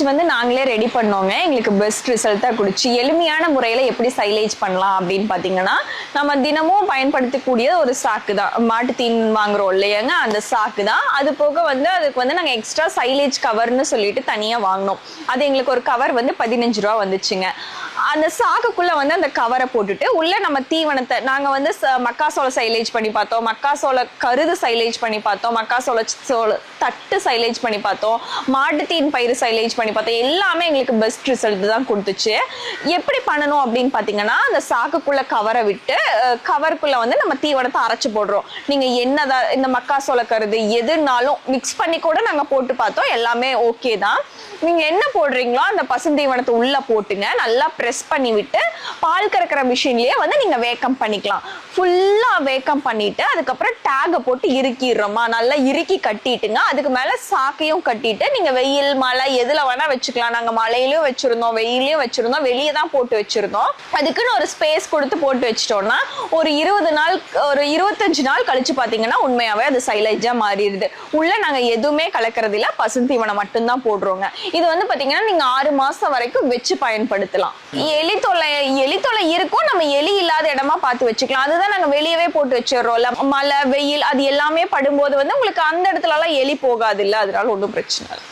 Silage வந்து நாங்களே ready பண்ணோங்க. எங்களுக்கு பெஸ்ட் ரிசல்ட்டாக கொடுச்சு. எளிமையான முறையில் எப்படி சைலேஜ் பண்ணலாம் அப்படின்னு பார்த்தீங்கன்னா, நம்ம தினமும் பயன்படுத்தக்கூடிய ஒரு சாக்கு தான், மாட்டு தீன் வாங்குறோம் இல்லையாங்க, அந்த சாக்கு தான். அது போக வந்து அதுக்கு வந்து நாங்கள் எக்ஸ்ட்ரா சைலேஜ் கவர்னு சொல்லிட்டு தனியாக வாங்கினோம். அது எங்களுக்கு ஒரு கவர் வந்து 15 ரூபா வந்துச்சுங்க. அந்த சாக்குக்குள்ள வந்து அந்த கவரை போட்டுட்டு உள்ள நம்ம தீவனத்தை நாங்கள் வந்து மக்காசோள சைலேஜ் பண்ணி பார்த்தோம், மக்காசோள கருது சைலேஜ் பண்ணி பார்த்தோம், மக்காசோள தட்டு சைலேஜ் பண்ணி பார்த்தோம், மாட்டுத்தீன் பயிர் சைலேஜ் பண்ணி பார்த்தோம். எல்லாமே எங்களுக்கு பெஸ்ட் ரிசல்ட் தான் கொடுத்துச்சு. எப்படி பண்ணணும் அப்படின்னு பார்த்தீங்கன்னா, அந்த சாக்குக்குள்ள கவரை விட்டு கவருக்குள்ள வந்து நம்ம தீவனத்தை அரைச்சு போடுறோம். நீங்கள் என்னதான் இந்த மக்காசோள கருது எதுனாலும் மிக்ஸ் பண்ணி கூட நாங்கள் போட்டு பார்த்தோம், எல்லாமே ஓகே தான். நீங்கள் என்ன போடுறீங்களோ அந்த பசுந்தீவனத்தை உள்ள போட்டுங்க, நல்லா ப்ரெஸ் பண்ணி விட்டு பால் கறக்கிற மிஷின்லேயே வந்து நீங்கள் வேக்கம் பண்ணிக்கலாம். ஃபுல்லாக வேக்கம் பண்ணிட்டு அதுக்கப்புறம் டேகை போட்டு இறுக்கிடுறோமா, நல்லா இறுக்கி கட்டிட்டுங்க. அதுக்கு மேலே சாக்கையும் கட்டிட்டு நீங்கள் வெயில் மழை எதில் வேணால் வச்சுக்கலாம். நாங்கள் மழையிலையும் வச்சுருந்தோம், வெயிலையும் வச்சுருந்தோம், வெளியே தான் போட்டு வச்சுருந்தோம். அதுக்குன்னு ஒரு ஸ்பேஸ் கொடுத்து போட்டு வச்சிட்டோம்னா ஒரு 20 நாள் ஒரு 25 நாள் கழிச்சு பார்த்தீங்கன்னா உண்மையாகவே அது சைலேஜாக மாறிடுது. உள்ள நாங்கள் எதுவுமே கலக்கிறது இல்லை, பசுந்தீவனம் மட்டும்தான் போடுறோங்க. இது வந்து பார்த்தீங்கன்னா நீங்கள் 6 மாதம் வரைக்கும் வச்சு பயன்படுத்தலாம். எலி தொலை இருக்கும், நம்ம எலி இல்லாத இடமா பார்த்து வச்சுக்கலாம். அதுதான் நாங்கள் வெளியவே போட்டு வச்சிடறோம்ல, மழை வெயில் அது எல்லாமே படும்போது வந்து உங்களுக்கு அந்த இடத்துலலாம் எலி போகாது இல்லை, அதனால ஒன்றும் பிரச்சனை இல்லை.